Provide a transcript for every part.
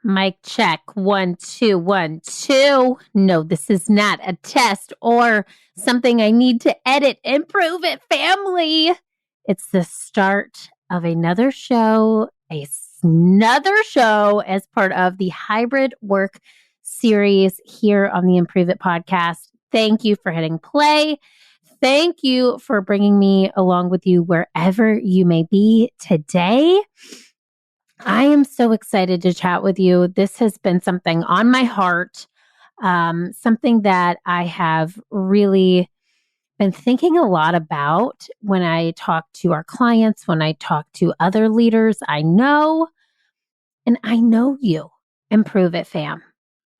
Mic check. 1, 2, 1, 2. No, this is not a test or something I need to edit. Improve it, family. It's the start of another show as part of the hybrid work series here on the Improve It podcast. Thank you for hitting play. Thank you for bringing me along with you wherever you may be today. I am so excited to chat with you. This has been something on my heart, something that I have really been thinking a lot about when I talk to our clients, when I talk to other leaders I know, and I know you, Improve It fam.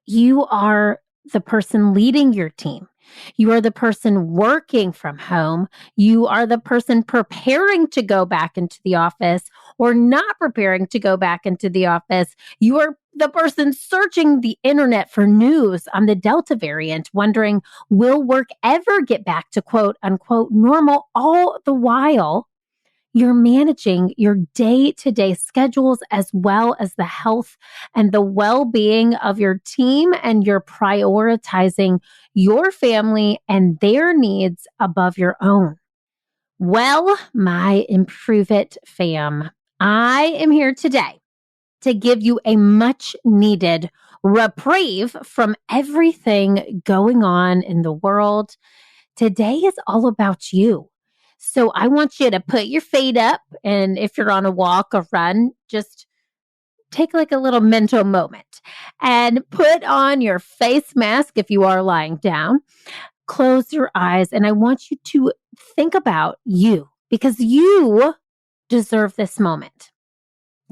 You are the person leading your team. You are the person working from home. You are the person preparing to go back into the office or not preparing to go back into the office. You are the person searching the internet for news on the Delta variant, wondering, will work ever get back to quote unquote normal? All the while, you're managing your day-to-day schedules as well as the health and the well-being of your team, and you're prioritizing your family and their needs above your own. Well, my Improve It fam, I am here today to give you a much-needed reprieve from everything going on in the world. Today is all about you. So I want you to put your feet up, and if you're on a walk or run, just take like a little mental moment and put on your face mask if you are lying down. Close your eyes, and I want you to think about you because you deserve this moment.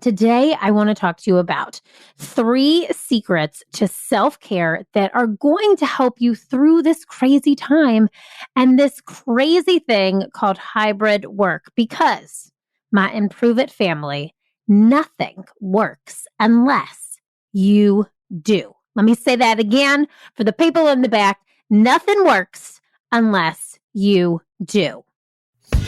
Today, I want to talk to you about 3 secrets to self-care that are going to help you through this crazy time and this crazy thing called hybrid work. Because, my Improve It family, nothing works unless you do. Let me say that again for the people in the back. Nothing works unless you do.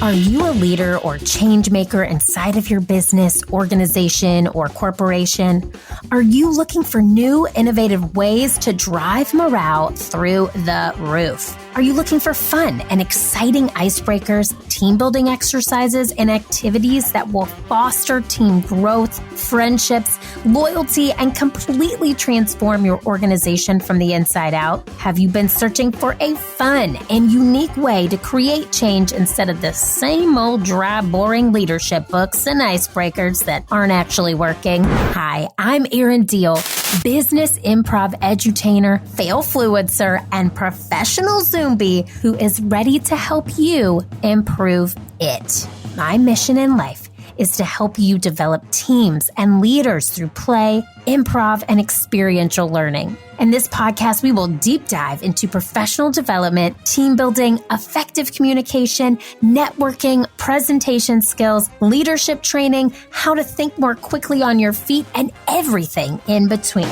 Are you a leader or change maker inside of your business, organization, or corporation? Are you looking for new, innovative ways to drive morale through the roof? Are you looking for fun and exciting icebreakers, team building exercises, and activities that will foster team growth, friendships, loyalty, and completely transform your organization from the inside out? Have you been searching for a fun and unique way to create change instead of the same old dry, boring leadership books and icebreakers that aren't actually working? Hi, I'm Erin, business improv edutainer, fail fluencer, and professional Zombie who is ready to help you improve it. My mission in life is to help you develop teams and leaders through play, improv, and experiential learning. In this podcast, we will deep dive into professional development, team building, effective communication, networking, presentation skills, leadership training, how to think more quickly on your feet, and everything in between.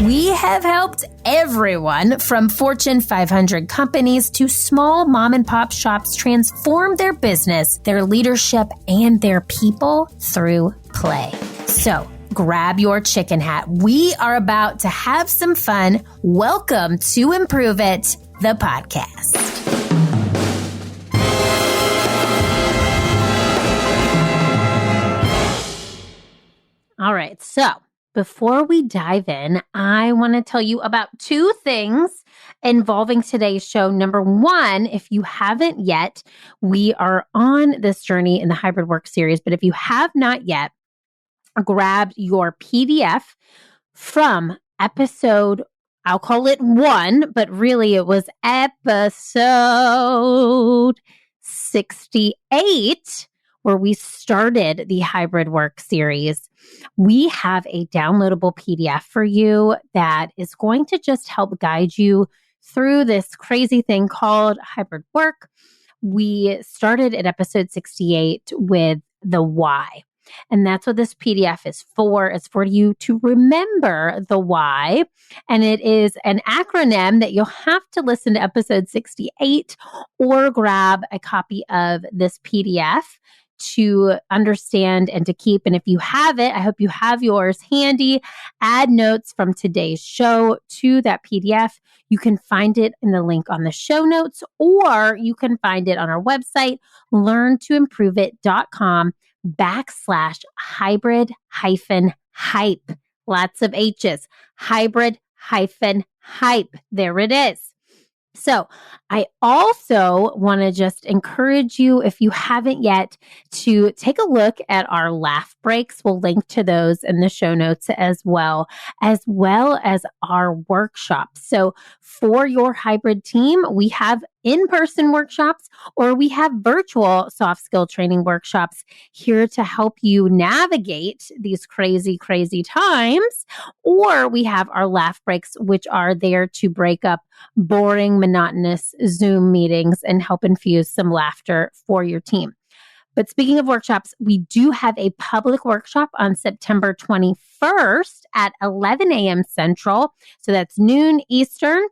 We have helped everyone from Fortune 500 companies to small mom and pop shops transform their business, their leadership, and their people through play. So grab your chicken hat. We are about to have some fun. Welcome to Improve It, the podcast. All right, so before we dive in, I want to tell you about 2 things involving today's show. Number 1, if you haven't yet, we are on this journey in the hybrid work series, but if you have not yet, grab your PDF from episode, I'll call it 1, but really it was episode 68, where we started the hybrid work series. We have a downloadable PDF for you that is going to just help guide you through this crazy thing called hybrid work. We started at episode 68 with the why. And that's what this PDF is for. It's for you to remember the why. And it is an acronym that you'll have to listen to episode 68 or grab a copy of this PDF to understand and to keep. And if you have it, I hope you have yours handy. Add notes from today's show to that PDF. You can find it in the link on the show notes, or you can find it on our website, learntoimproveit.com/hybrid hype. Lots of H's. Hybrid hype. There it is. So I also want to just encourage you, if you haven't yet, to take a look at our laugh breaks. We'll link to those in the show notes as well as our workshops. So for your hybrid team, we have in-person workshops or we have virtual soft skill training workshops here to help you navigate these crazy, crazy times. Or we have our laugh breaks, which are there to break up boring, monotonous Zoom meetings and help infuse some laughter for your team. But speaking of workshops, we do have a public workshop on September 21st at 11 a.m. Central. So that's noon Eastern.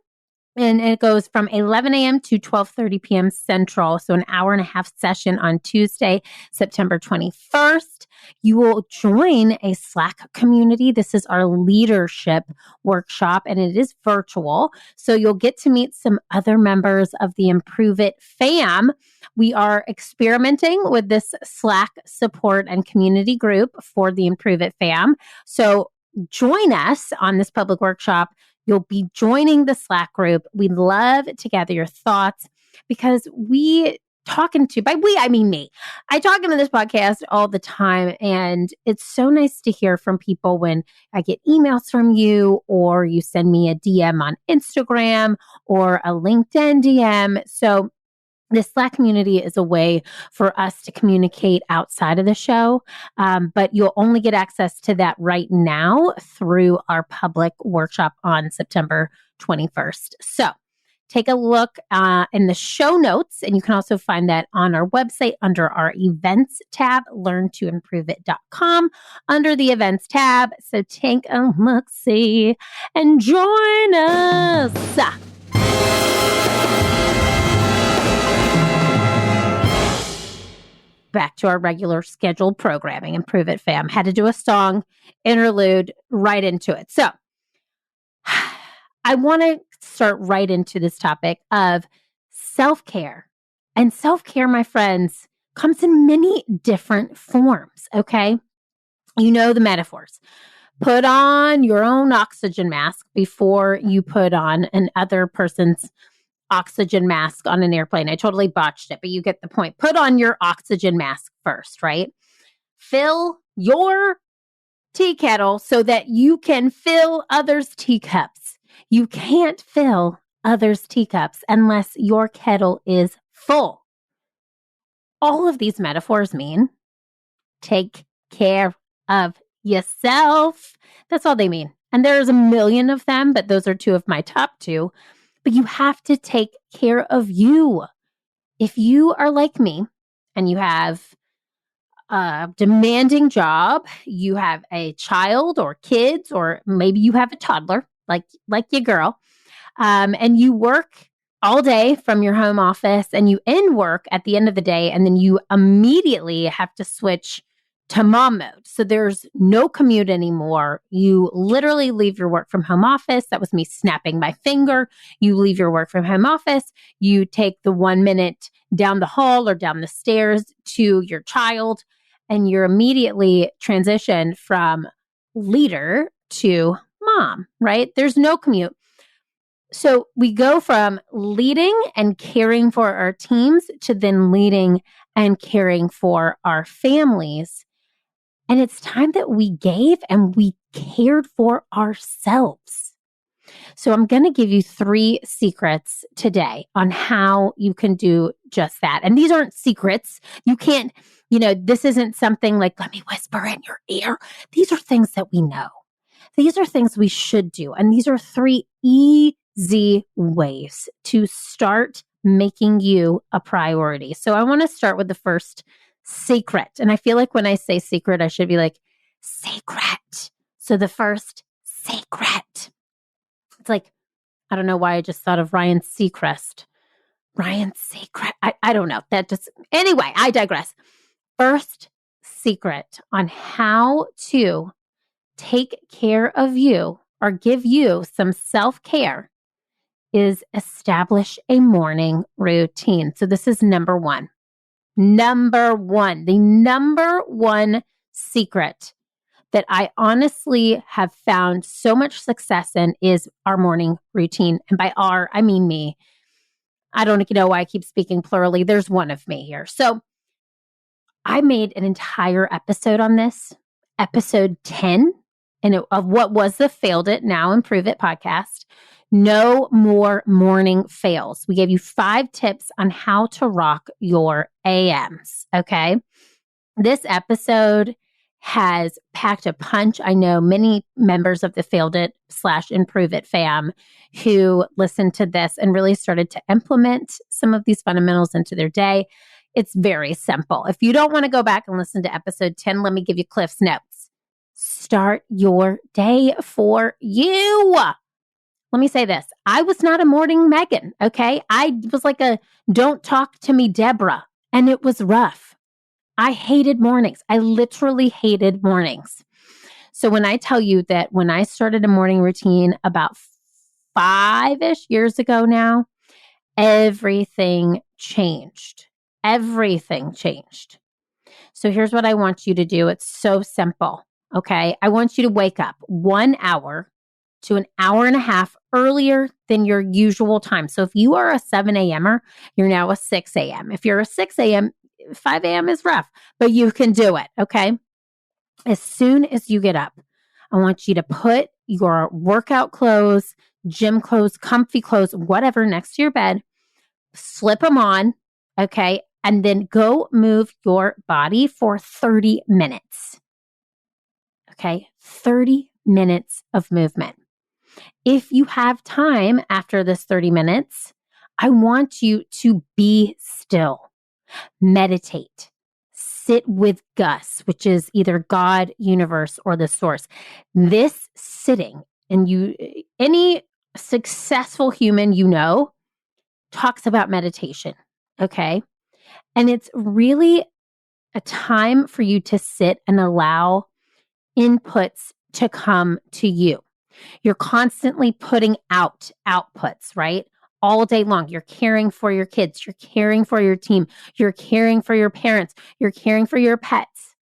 And it goes from 11 a.m. to 12:30 p.m. Central. So an hour and a half session on Tuesday, September 21st. You will join a Slack community. This is our leadership workshop, and it is virtual. So you'll get to meet some other members of the Improve It fam. We are experimenting with this Slack support and community group for the Improve It fam. So join us on this public workshop. You'll be joining the Slack group. We'd love to gather your thoughts because by we, I mean me. I talk into this podcast all the time, and it's so nice to hear from people when I get emails from you or you send me a DM on Instagram or a LinkedIn DM. So the Slack community is a way for us to communicate outside of the show, but you'll only get access to that right now through our public workshop on September 21st. So take a look in the show notes, and you can also find that on our website under our events tab, learntoimproveit.com under the events tab. So take a look-see and join us. Back to our regular scheduled programming, Improve It fam. Had to do a song interlude right into it. So I want to start right into this topic of self-care. And self-care, my friends, comes in many different forms, okay? You know the metaphors. Put on your own oxygen mask before you put on another person's oxygen mask on an airplane. I totally botched it, but you get the point. Put on your oxygen mask first, right? Fill your tea kettle so that you can fill others' teacups. You can't fill others' teacups unless your kettle is full. All of these metaphors mean take care of yourself. That's all they mean. And there's a million of them, but those are two of my top two. But you have to take care of you. If you are like me and you have a demanding job, you have a child or kids, or maybe you have a toddler like your girl, and you work all day from your home office and you end work at the end of the day, and then you immediately have to switch to mom mode. So there's no commute anymore. You literally leave your work from home office. That was me snapping my finger. You leave your work from home office. You take the 1 minute down the hall or down the stairs to your child, and you're immediately transitioned from leader to mom, right? There's no commute. So we go from leading and caring for our teams to then leading and caring for our families. And it's time that we gave and we cared for ourselves. So I'm going to give you 3 secrets today on how you can do just that. And these aren't secrets. You can't, this isn't something like, let me whisper in your ear. These are things that we know. These are things we should do. And these are 3 easy ways to start making you a priority. So I want to start with the first secret. And I feel like when I say secret, I should be like, secret. So the first secret. It's like, I don't know why I just thought of Ryan Seacrest. Ryan Seacrest. I don't know. Anyway, I digress. first secret on how to take care of you or give you some self-care is establish a morning routine. So this is number one. Number one, the number one secret that I honestly have found so much success in is our morning routine. And by our, I mean me. I don't know why I keep speaking plurally. There's one of me here. So I made an entire episode on this, episode 10, of what was the Failed It, Now Improve It podcast. No more morning fails. We gave you 5 tips on how to rock your AMs. Okay. This episode has packed a punch. I know many members of the Failed It / Improve It fam who listened to this and really started to implement some of these fundamentals into their day. It's very simple. If you don't want to go back and listen to episode 10, let me give you Cliff's notes. Start your day for you. Let me say this. I was not a morning Megan, okay? I was like a don't talk to me Deborah, and it was rough. I hated mornings. I literally hated mornings. So when I tell you that when I started a morning routine about 5-ish years ago now, everything changed. Everything changed. So here's what I want you to do. It's so simple, okay? I want you to wake up 1 hour to an hour and a half earlier than your usual time. So if you are a 7 a.m.er, you're now a 6 a.m. If you're a 6 a.m., 5 a.m. is rough, but you can do it, okay? As soon as you get up, I want you to put your workout clothes, gym clothes, comfy clothes, whatever next to your bed, slip them on, okay? And then go move your body for 30 minutes, okay? 30 minutes of movement. If you have time after this 30 minutes, I want you to be still, meditate, sit with Gus, which is either God, universe, or the source. This sitting, and any successful human talks about meditation, okay? And it's really a time for you to sit and allow inputs to come to you. You're constantly putting out outputs, right? All day long. You're caring for your kids. You're caring for your team. You're caring for your parents. You're caring for your pets.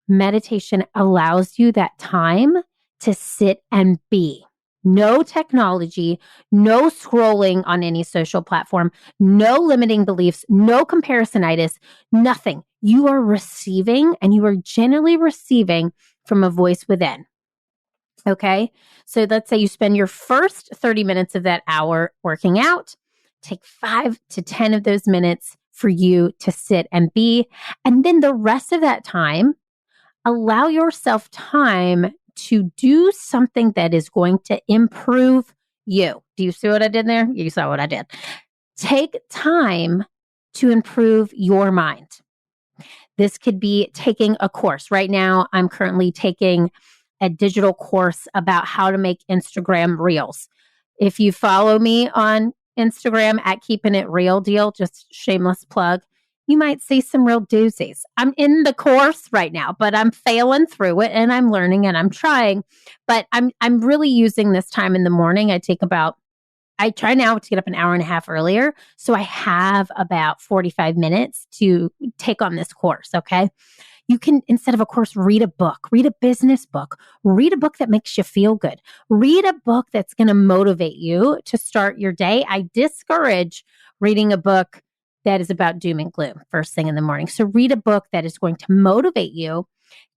Meditation allows you that time to sit and be. No technology, no scrolling on any social platform, no limiting beliefs, no comparisonitis, nothing. You are receiving, and you are genuinely receiving from a voice within. Okay, so let's say you spend your first 30 minutes of that hour working out. Take 5 to 10 of those minutes for you to sit and be. And then the rest of that time, allow yourself time to do something that is going to improve you. Do you see what I did there? You saw what I did. Take time to improve your mind. This could be taking a course. Right now, I'm currently taking a digital course about how to make Instagram reels. If you follow me on Instagram at Keeping It Real Deal, just shameless plug, you might see some real doozies. I'm in the course right now, but I'm failing through it and I'm learning and I'm trying. But I'm really using this time in the morning. I try now to get up an hour and a half earlier. So I have about 45 minutes to take on this course, okay? You can, instead of a course, read a book, read a business book, read a book that makes you feel good, read a book that's going to motivate you to start your day. I discourage reading a book that is about doom and gloom first thing in the morning. So read a book that is going to motivate you.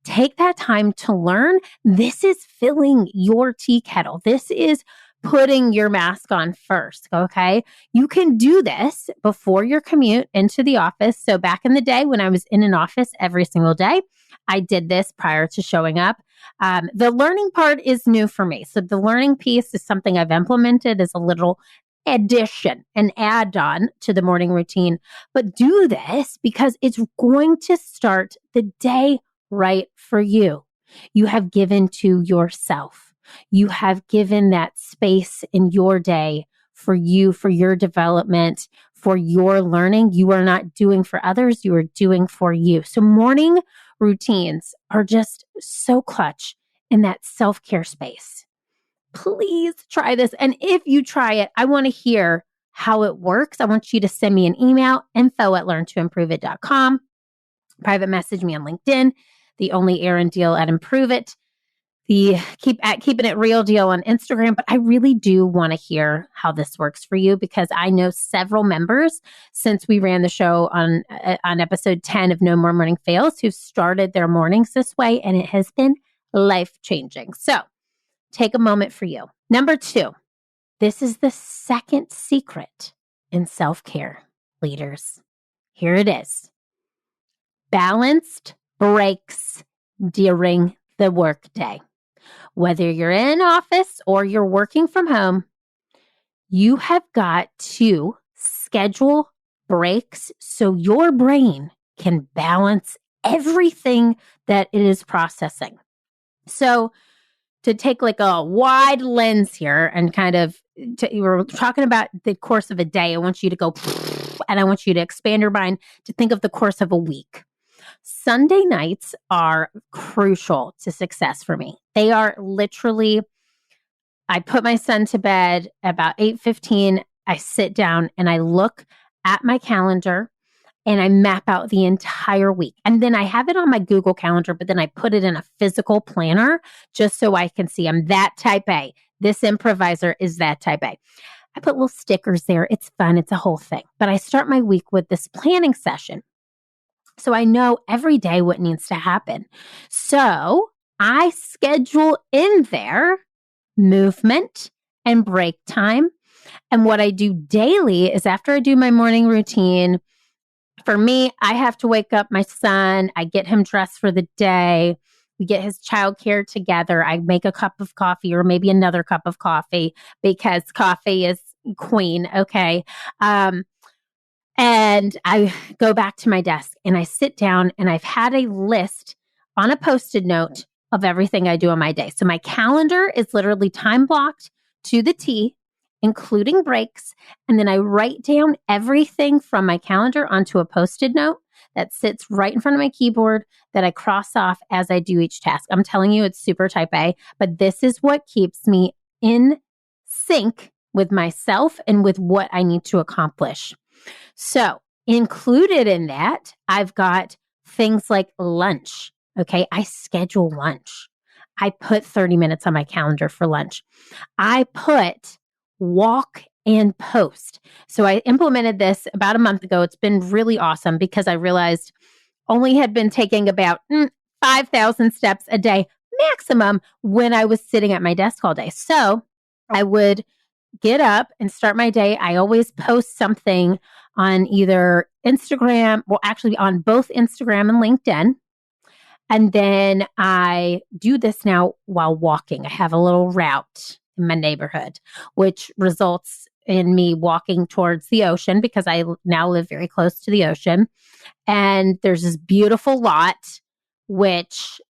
Take that time to learn. This is filling your tea kettle. This is putting your mask on first, okay? You can do this before your commute into the office. So back in the day when I was in an office every single day, I did this prior to showing up. The learning part is new for me. So the learning piece is something I've implemented as a little addition, an add-on to the morning routine. But do this because it's going to start the day right for you. You have given to yourself. You have given that space in your day for you, for your development, for your learning. You are not doing for others, you are doing for you. So morning routines are just so clutch in that self-care space. Please try this. And if you try it, I want to hear how it works. I want you to send me an email, info@learntoimproveit.com. Private message me on LinkedIn, the only Erin deal at Improve It, the keeping it real deal on Instagram. But I really do want to hear how this works for you, because I know several members since we ran the show on episode 10 of No More Morning Fails who've started their mornings this way, and it has been life-changing. So take a moment for you. Number 2, this is the second secret in self-care, leaders. Here it is. Balanced breaks during the workday. Whether you're in office or you're working from home, you have got to schedule breaks so your brain can balance everything that it is processing. So to take like a wide lens here and kind of, we're talking about the course of a day. I want you to go, and I want you to expand your mind to think of the course of a week. Sunday nights are crucial to success for me. They are literally, I put my son to bed about 8:15. I sit down and I look at my calendar and I map out the entire week. And then I have it on my Google Calendar, but then I put it in a physical planner just so I can see I'm that type A. This improviser is that type A. I put little stickers there. It's fun. It's a whole thing. But I start my week with this planning session. So I know every day what needs to happen. So I schedule in there movement and break time. And what I do daily is after I do my morning routine, for me, I have to wake up my son. I get him dressed for the day. We get his childcare together. I make a cup of coffee or maybe another cup of coffee because coffee is queen. Okay. And I go back to my desk and I sit down and I've had a list on a Post-it note of everything I do on my day. So my calendar is literally time blocked to the T, including breaks. And then I write down everything from my calendar onto a Post-it note that sits right in front of my keyboard that I cross off as I do each task. I'm telling you, it's super type A, but this is what keeps me in sync with myself and with what I need to accomplish. So included in that, I've got things like lunch. Okay, I schedule lunch. I put 30 minutes on my calendar for lunch. I put walk and post. So I implemented this about a month ago. It's been really awesome because I realized only had been taking about 5,000 steps a day maximum when I was sitting at my desk all day. So I would get up and start my day. I always post something on either Instagram, well, actually on both Instagram and LinkedIn. And then I do this now while walking. I have a little route in my neighborhood, which results in me walking towards the ocean because I now live very close to the ocean. And there's this beautiful lot, which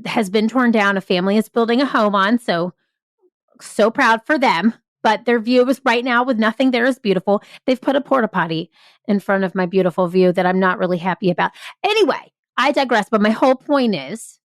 has been torn down. A family is building a home on. So proud for them. But their view is right now with nothing there is beautiful. They've put a porta potty in front of my beautiful view that I'm not really happy about. Anyway, I digress. But my whole point is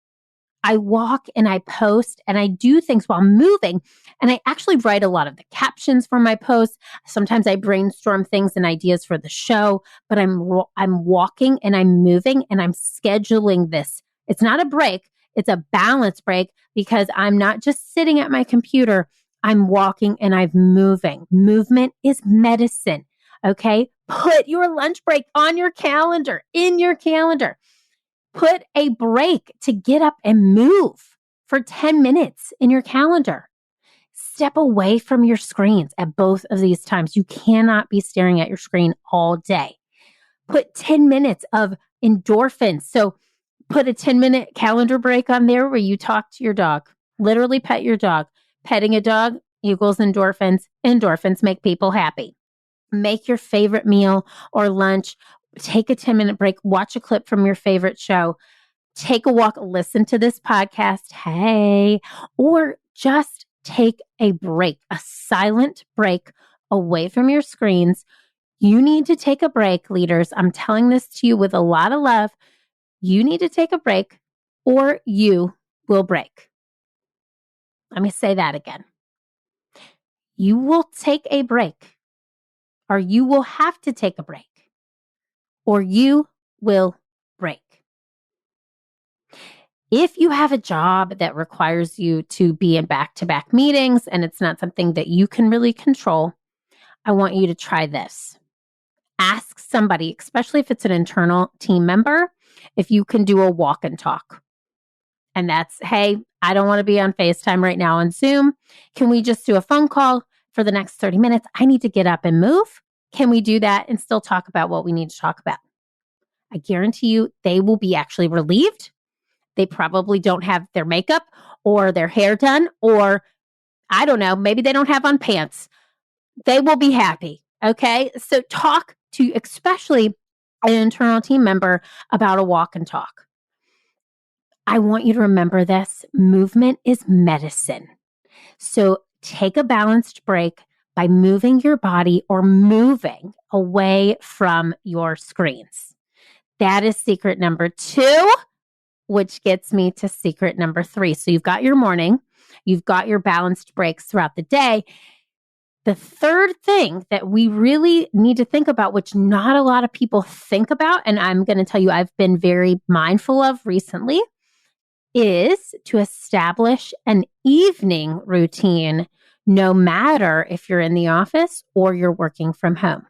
I walk and I post and I do things while moving. And I actually write a lot of the captions for my posts. Sometimes I brainstorm things and ideas for the show, but I'm walking and I'm moving and I'm scheduling this. It's not a break. It's a balance break because I'm not just sitting at my computer. I'm walking and I'm moving. Movement is medicine. Okay. Put your lunch break on your calendar, in your calendar. Put a break to get up and move for 10 minutes in your calendar. Step away from your screens at both of these times. You cannot be staring at your screen all day. Put 10 minutes of endorphins. So put a 10-minute calendar break on there where you talk to your dog. Literally pet your dog. Petting a dog equals endorphins. Endorphins make people happy. Make your favorite meal or lunch. Take a 10-minute break. Watch a clip from your favorite show. Take a walk. Listen to this podcast. Hey. Or just take a break, a silent break away from your screens. You need to take a break, leaders. I'm telling this to you with a lot of love. You need to take a break or you will break. Let me say that again. You will take a break or you will have to take a break or you will break. If you have a job that requires you to be in back-to-back meetings and it's not something that you can really control, I want you to try this. Ask somebody, especially if it's an internal team member, if you can do a walk and talk. And that's, hey, I don't want to be on FaceTime right now on Zoom. Can we just do a phone call for the next 30 minutes? I need to get up and move. Can we do that and still talk about what we need to talk about? I guarantee you they will be actually relieved. They probably don't have their makeup or their hair done, or I don't know, maybe they don't have on pants. They will be happy. Okay. So talk to especially an internal team member about a walk and talk. I want you to remember this. Movement is medicine. So take a balanced break by moving your body or moving away from your screens. That is secret number 2. Which gets me to secret number 3. So you've got your morning, you've got your balanced breaks throughout the day. The third thing that we really need to think about, which not a lot of people think about, and I'm going to tell you I've been very mindful of recently, is to establish an evening routine, no matter if you're in the office or you're working from home.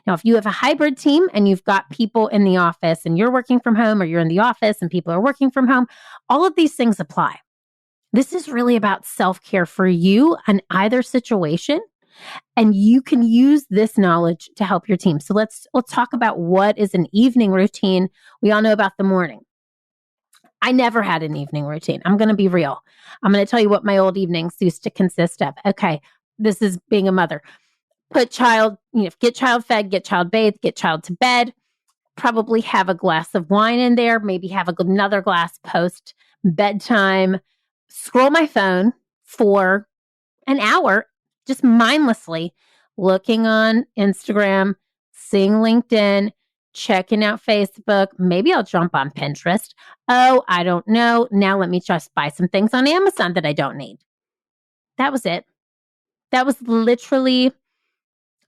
Now, if you have a hybrid team and you've got people in the office and you're working from home or you're in the office and people are working from home, all of these things apply. This is really about self-care for you in either situation, and you can use this knowledge to help your team. So let's talk about what is an evening routine. We all know about the morning. I never had an evening routine. I'm going to be real. I'm going to tell you what my old evenings used to consist of. Okay, this is being a mother. Get child fed, get child bathed, get child to bed, probably have a glass of wine in there, maybe have another glass post bedtime, scroll my phone for an hour, just mindlessly looking on Instagram, seeing LinkedIn, checking out Facebook. Maybe I'll jump on Pinterest. Oh, I don't know. Now let me just buy some things on Amazon that I don't need. That was it. That was literally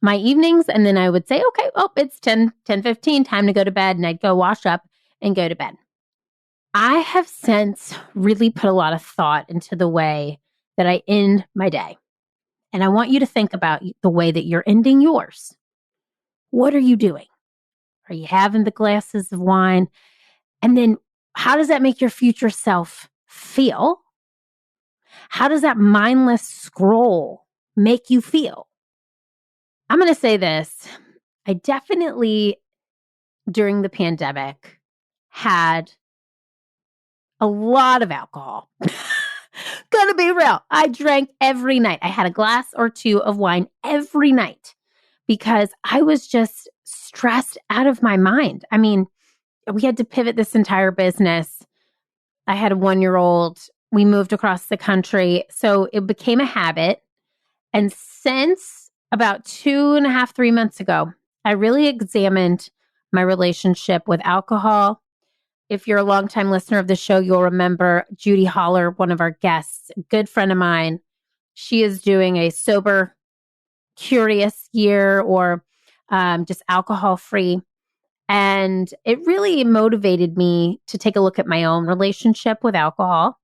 my evenings. And then I would say, okay, it's 10:15, time to go to bed. And I'd go wash up and go to bed. I have since really put a lot of thought into the way that I end my day. And I want you to think about the way that you're ending yours. What are you doing? Are you having the glasses of wine? And then how does that make your future self feel? How does that mindless scroll make you feel? I'm going to say this. I definitely, during the pandemic, had a lot of alcohol. Gonna be real. I drank every night. I had a glass or 2 of wine every night because I was just stressed out of my mind. I mean, we had to pivot this entire business. I had a 1-year-old. We moved across the country. So it became a habit. And since about 2.5, 3 months ago, I really examined my relationship with alcohol. If you're a longtime listener of the show, you'll remember Judy Holler, one of our guests, a good friend of mine. She is doing a sober, curious year or just alcohol-free. And it really motivated me to take a look at my own relationship with alcohol.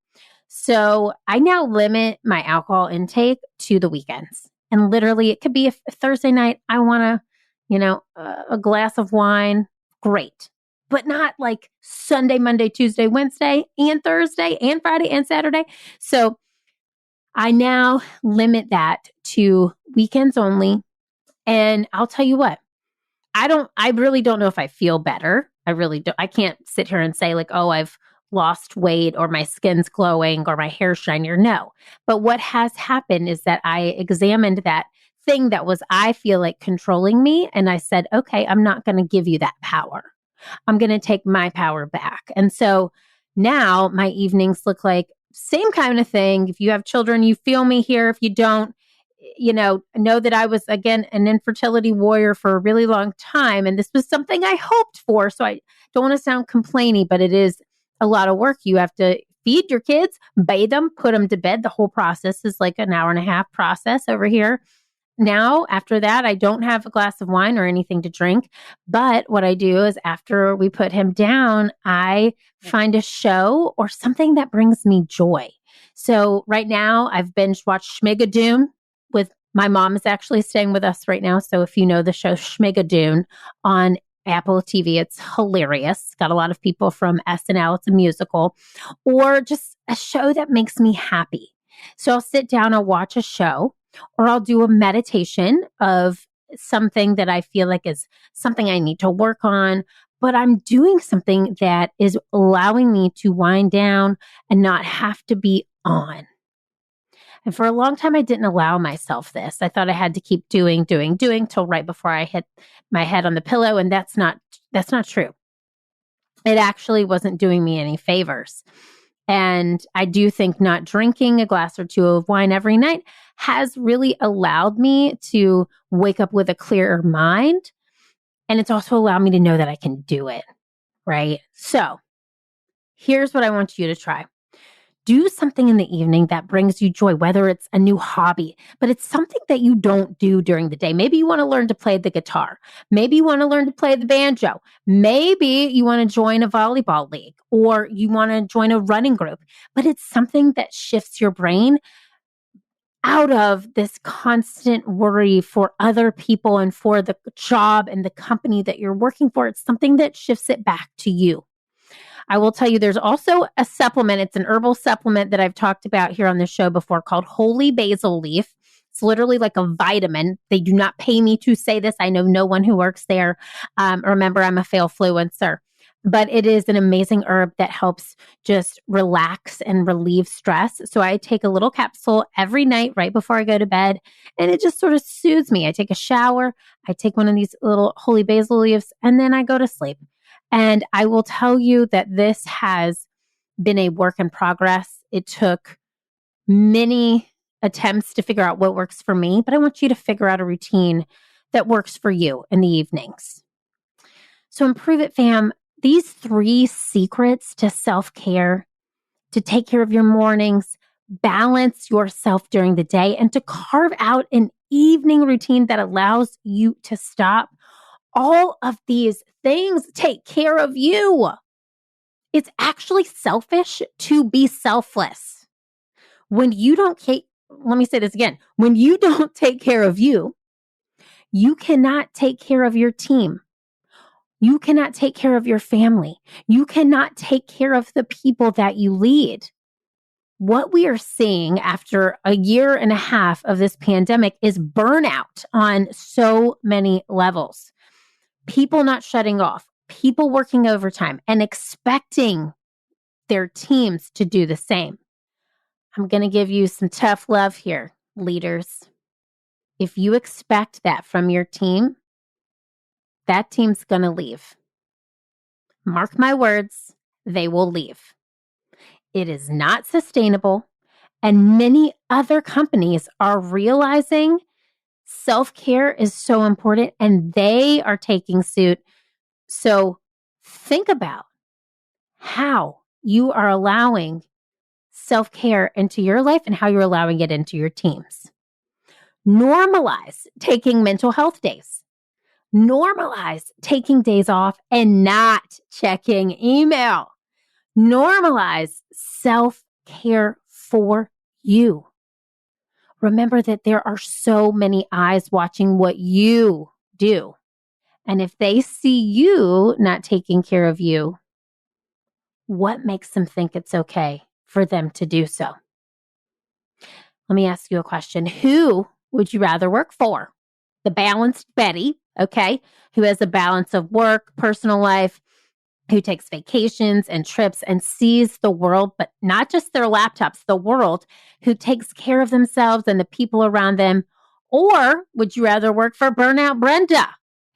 So I now limit my alcohol intake to the weekends. And literally, it could be a Thursday night, I want a glass of wine. Great. But not like Sunday, Monday, Tuesday, Wednesday, and Thursday, and Friday, and Saturday. So I now limit that to weekends only. And I'll tell you what, I really don't know if I feel better. I really don't. I can't sit here and say like, oh, I've lost weight or my skin's glowing or my hair's shinier. No. But what has happened is that I examined that thing that was, I feel like, controlling me. And I said, okay, I'm not going to give you that power. I'm going to take my power back. And so now my evenings look like same kind of thing. If you have children, you feel me here. If you don't, know that I was, again, an infertility warrior for a really long time. And this was something I hoped for. So I don't want to sound complainy, but it is a lot of work. You have to feed your kids, bathe them, put them to bed. The whole process is like an hour and a half process over here. Now, after that, I don't have a glass of wine or anything to drink. But what I do is after we put him down, I find a show or something that brings me joy. So right now, I've binge watched Schmigadoon with my mom is actually staying with us right now. So if you know the show Schmigadoon on Apple TV, it's hilarious. It's got a lot of people from SNL. It's a musical or just a show that makes me happy. So I'll sit down, I'll watch a show, or I'll do a meditation of something that I feel like is something I need to work on, but I'm doing something that is allowing me to wind down and not have to be on. And for a long time, I didn't allow myself this. I thought I had to keep doing till right before I hit my head on the pillow. And that's not true. It actually wasn't doing me any favors. And I do think not drinking a glass or two of wine every night has really allowed me to wake up with a clearer mind. And it's also allowed me to know that I can do it, right? So here's what I want you to try. Do something in the evening that brings you joy, whether it's a new hobby, but it's something that you don't do during the day. Maybe you want to learn to play the guitar. Maybe you want to learn to play the banjo. Maybe you want to join a volleyball league or you want to join a running group, but it's something that shifts your brain out of this constant worry for other people and for the job and the company that you're working for. It's something that shifts it back to you. I will tell you, there's also a supplement. It's an herbal supplement that I've talked about here on the show before called Holy Basil Leaf. It's literally like a vitamin. They do not pay me to say this. I know no one who works there. Remember, I'm a fail-fluencer. But it is an amazing herb that helps just relax and relieve stress. So I take a little capsule every night right before I go to bed, and it just sort of soothes me. I take a shower, I take one of these little holy basil leaves, and then I go to sleep. And I will tell you that this has been a work in progress. It took many attempts to figure out what works for me, but I want you to figure out a routine that works for you in the evenings. So Improve It, fam. These 3 secrets to self-care, to take care of your mornings, balance yourself during the day, and to carve out an evening routine that allows you to stop. All of these things take care of you. It's actually selfish to be selfless. When you don't let me say this again. When you don't take care of you, you cannot take care of your team. You cannot take care of your family. You cannot take care of the people that you lead. What we are seeing after a year and a half of this pandemic is burnout on so many levels. People not shutting off, people working overtime and expecting their teams to do the same. I'm going to give you some tough love here, leaders. If you expect that from your team, that team's going to leave. Mark my words, they will leave. It is not sustainable, and many other companies are realizing self-care is so important and they are taking suit. So think about how you are allowing self-care into your life and how you're allowing it into your teams. Normalize taking mental health days. Normalize taking days off and not checking email. Normalize self-care for you. Remember that there are so many eyes watching what you do. And if they see you not taking care of you, what makes them think it's okay for them to do so? Let me ask you a question. Who would you rather work for? The balanced Betty, okay, who has a balance of work, personal life, who takes vacations and trips and sees the world, but not just their laptops, the world, who takes care of themselves and the people around them? Or would you rather work for burnout Brenda,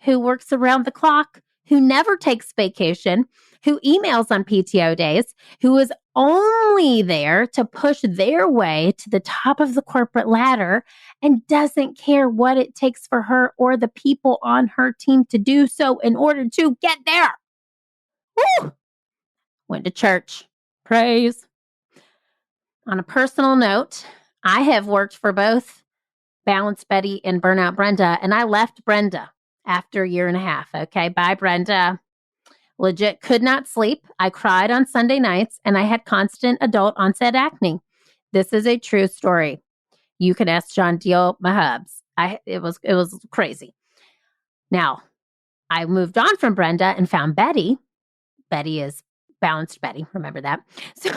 who works around the clock, who never takes vacation, who emails on PTO days, who is only there to push their way to the top of the corporate ladder and doesn't care what it takes for her or the people on her team to do so in order to get there. Woo! Went to church. Praise. On a personal note, I have worked for both Balanced Betty and Burnout Brenda, and I left Brenda after a year and a half. Okay, bye, Brenda. Legit could not sleep. I cried on Sunday nights, and I had constant adult onset acne. This is a true story. You can ask John Deal Mahabs. It was crazy. Now, I moved on from Brenda and found Betty. Betty is Balanced Betty. Remember that. So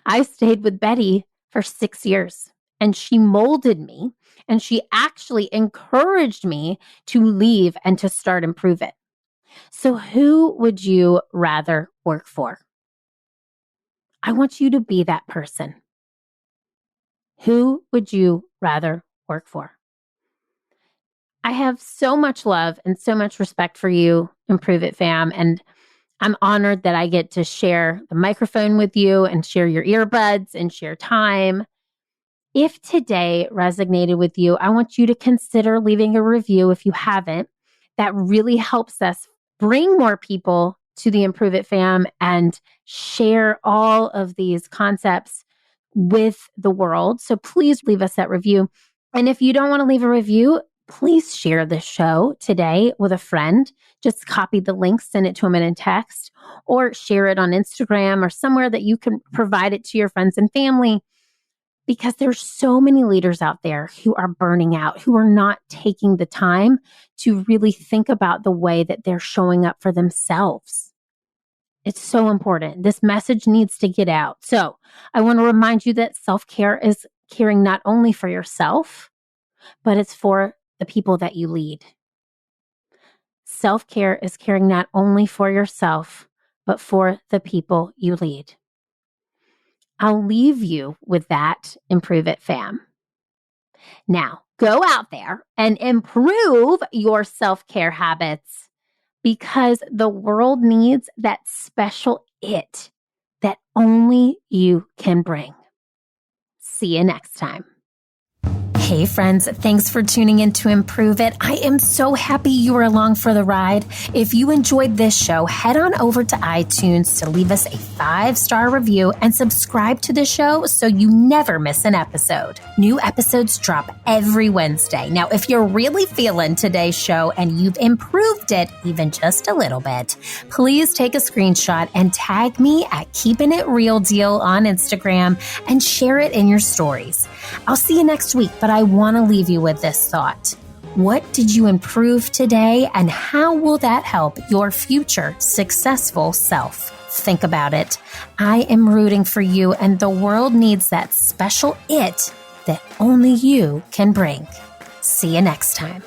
I stayed with Betty for 6 years, and she molded me, and she actually encouraged me to leave and to start Improve It. So who would you rather work for? I want you to be that person. Who would you rather work for? I have so much love and so much respect for you, Improve It fam, and I'm honored that I get to share the microphone with you and share your earbuds and share time. If today resonated with you, I want you to consider leaving a review if you haven't. That really helps us bring more people to the Improve It fam and share all of these concepts with the world. So please leave us that review. And if you don't want to leave a review, please share this show today with a friend. Just copy the link, send it to them in text, or share it on Instagram or somewhere that you can provide it to your friends and family. Because there's so many leaders out there who are burning out, who are not taking the time to really think about the way that they're showing up for themselves. It's so important. This message needs to get out. So I want to remind you that self-care is caring not only for yourself, but it's for the people that you lead. Self-care is caring not only for yourself, but for the people you lead. I'll leave you with that, Improve It fam. Now, go out there and improve your self-care habits because the world needs that special it that only you can bring. See you next time. Hey friends, thanks for tuning in to Improve It. I am so happy you are along for the ride. If you enjoyed this show, head on over to iTunes to leave us a 5-star review and subscribe to the show so you never miss an episode. New episodes drop every Wednesday. Now, if you're really feeling today's show and you've improved it even just a little bit, please take a screenshot and tag me at Keeping It Real Deal on Instagram and share it in your stories. I'll see you next week, but I want to leave you with this thought. What did you improve today, and how will that help your future successful self? Think about it. I am rooting for you, and the world needs that special it that only you can bring. See you next time.